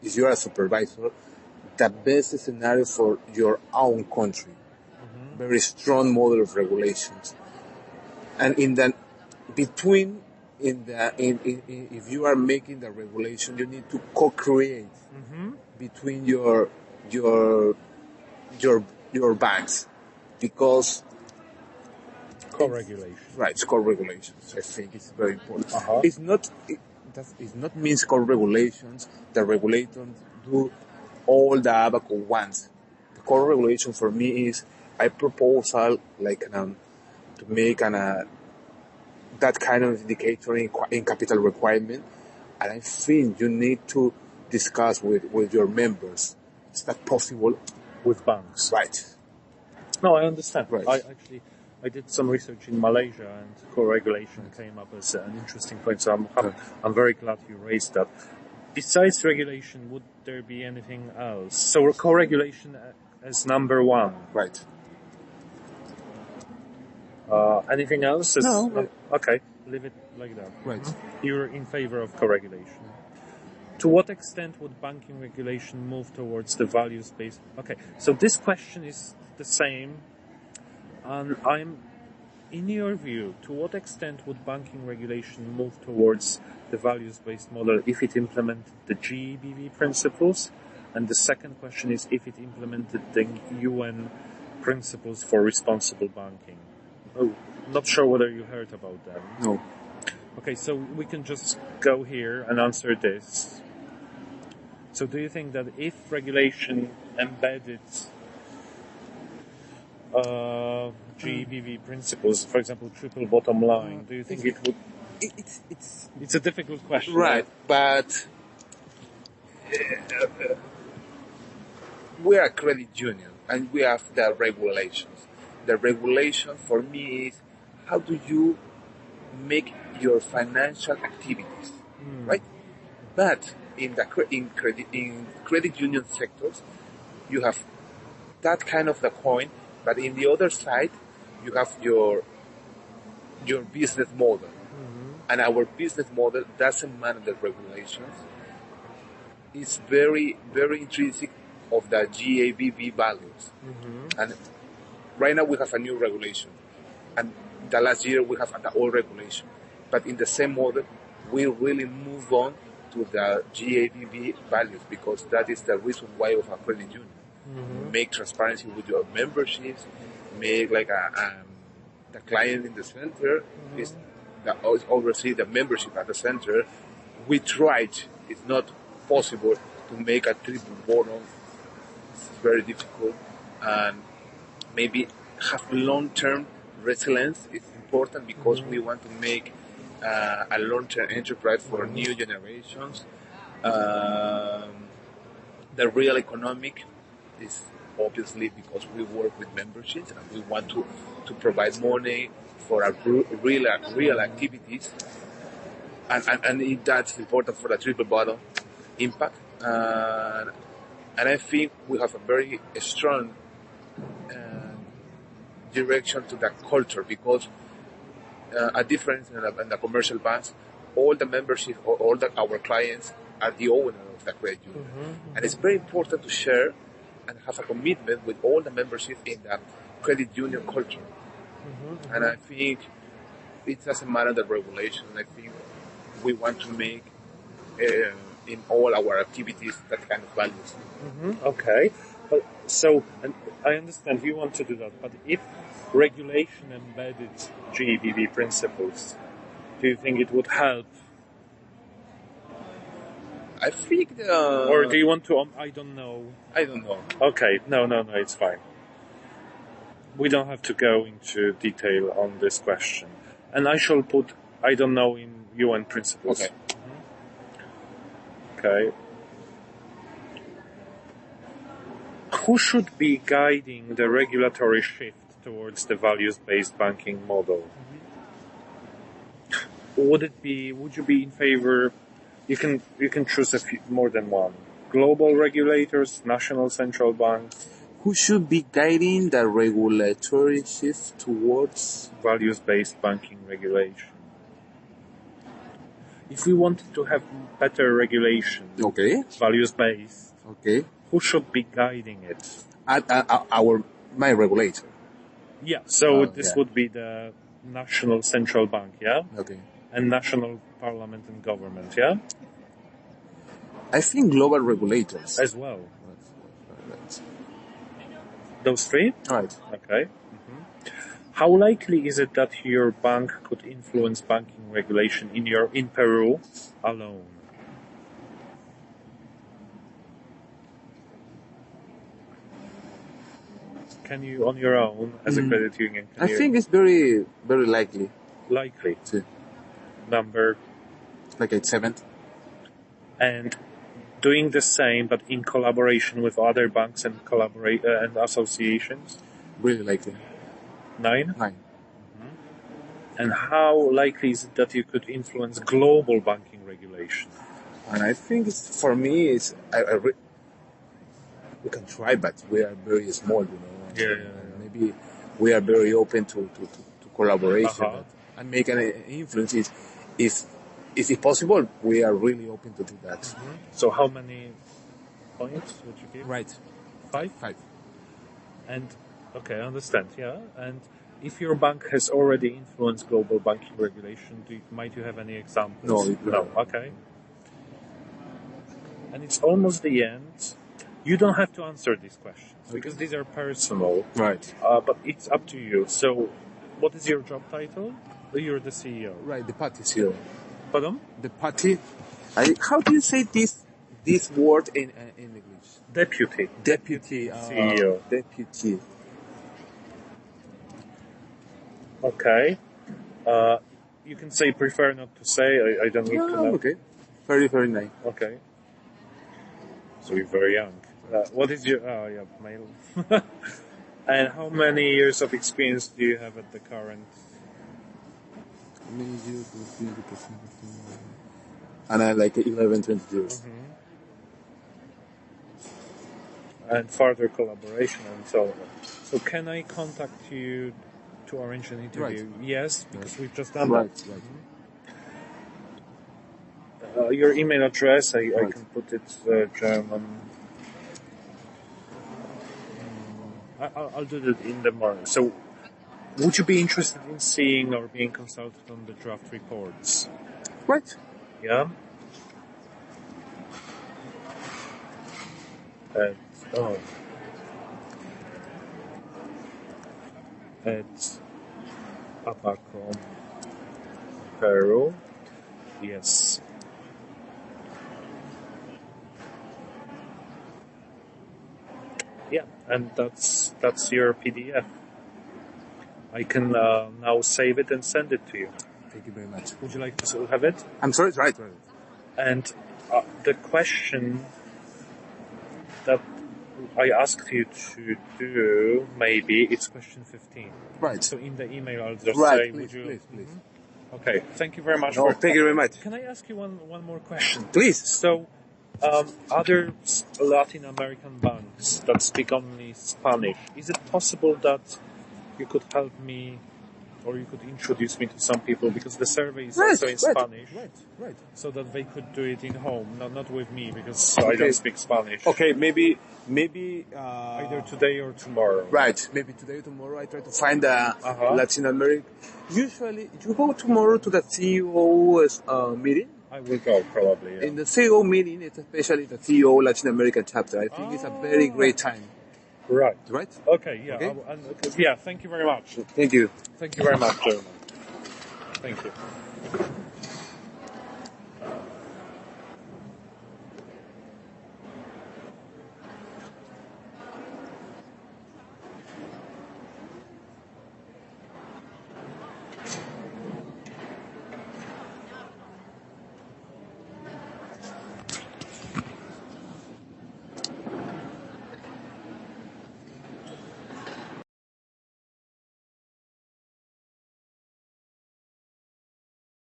if you are a supervisor, the best scenario for your own country. Very strong model of regulations. And in the between if you are making the regulation, you need to co-create between your banks, because co-regulation. Right, it's co-regulations. I think it's very important. It's not means co-regulations. The regulators do all the ABACO wants. The co-regulation for me is a proposal like to make that kind of indicator in capital requirement, and I think you need to discuss with your members. Is that possible? With banks. Right. No, I understand. Right. I did some research in Malaysia, and co-regulation came up as an interesting point. So I'm very glad you raised that. Besides regulation, would there be anything else? So co-regulation as number one. Right. Anything else? No. Okay, leave it like that. Right. You're in favor of co-regulation. To what extent would banking regulation move towards the values-based? Okay, so this question is the same. And in your view, to what extent would banking regulation move towards the values-based model if it implemented the GEBV principles? And the second question is if it implemented the UN principles for responsible banking. Oh, not sure whether you heard about them. No. Okay, so we can just go here and answer this. So do you think that if regulation embedded GEBV principles, for example, triple bottom line, do you think it would... It's a difficult question. Right, but we are a credit union and we have the regulations. The regulation for me is how do you make your financial activities, right? But in credit union sectors, you have that kind of the coin, but in the other side, you have your business model. And our business model doesn't manage the regulations. It's very, very intrinsic of the GABV values. And right now we have a new regulation. And the last year we have the old regulation. But in the same model, we really move on to the GABV values because that is the reason why of a credit union. Make transparency with your memberships, make like the client in the center is oversee the membership at the center. We tried, it's not possible to make a triple bottom. It's very difficult, and maybe have long-term resilience is important because we want to make a long-term enterprise for new generations. The real economic is obviously because we work with memberships and we want to provide money for our real activities, and that's important for the triple bottom impact. And I think we have a very strong direction to the culture because a difference in the commercial banks, all the membership or our clients are the owner of the credit union, and it's very important to share and have a commitment with all the membership in the credit union culture. And I think it doesn't matter the regulation. I think we want to make in all our activities that kind of values. Okay, but so and I understand you want to do that, but if regulation embedded GEBV principles, do you think it would help? I think or do you want to? I don't know. Okay, no, it's fine. We don't have to go into detail on this question. And I shall put I don't know in UN principles. Okay. Okay. Who should be guiding the regulatory shift towards the values-based banking model? Would you be in favor? You can choose more than one. Global regulators, national central banks. Who should be guiding the regulatory shift towards values-based banking regulation? if we wanted to have better regulation, Okay. values-based, Okay. who should be guiding it? My regulator. Yeah, so Oh, this yeah. would be the national central bank, yeah? Okay. And national parliament and government, yeah? I think global regulators. As well. Right. Those three? Right. Okay. How likely is it that your bank could influence banking regulation in Peru alone? Can you, on your own, as a credit union, I think it's very, very likely. likely To, number like at 7. and doing the same, but in collaboration with other banks and and associations? Really likely. 9. 9. And how likely is it that you could influence global banking regulation? And I think it's, for me, it's we can try, but we are very small, you know. Yeah. Maybe we are very open to collaboration and make an influence. Is it possible? We are really open to do that. So how many points would you give? Right. 5? 5. And, okay, I understand, yeah. And if your bank has already influenced global banking regulation, might you have any examples? No. Okay. And it's almost the end. You don't have to answer these questions because these are personal. Right. But it's up to you. So, what is your job title? You're the CEO. Right. The party CEO. Pardon? The party. How do you say this word in English? Deputy. Deputy CEO. Deputy. Okay. You can say prefer not to say. I don't need to know. Okay. Very, very nice. Okay. So you're very young. What is your... Oh, yeah, male. And how many years of experience do you have at the current... And I like 11, 20 years. And further collaboration and so on. So can I contact you to arrange an interview? Right. Yes, because we've just done Right. that. Your email address, I can put it German. I'll do that in the morning. So, would you be interested in seeing or being consulted on the draft reports? Right. Yeah? At Apacom, Peru. Yes. Yeah, and that's your PDF. I can now save it and send it to you. Thank you very much. Would you like to have it? I'm sorry. Right. And the question that I asked you to do, maybe, it's question 15. Right. So in the email, I'll just Right. say, Please, would you... please. Okay, thank you very much. No, thank you very much. Can I ask you one more question? Please. So, other Latin American banks that speak only Spanish, is it possible that you could help me, or you could introduce me to some people, because the survey is also in Spanish, Right. so that they could do it in home, not with me, because I don't speak Spanish. Okay, maybe. Either today or tomorrow. Right. Maybe today or tomorrow. I try to find a Latin American. Usually, you go tomorrow to the CEO's meeting. I will go probably. Yeah. In the CEO meeting, it's especially the CEO Latin American chapter. I think it's a very great time. Right. Right? Okay. Yeah. Okay. Yeah. Thank you very much. Thank you. Thank you very much, German. Thank you.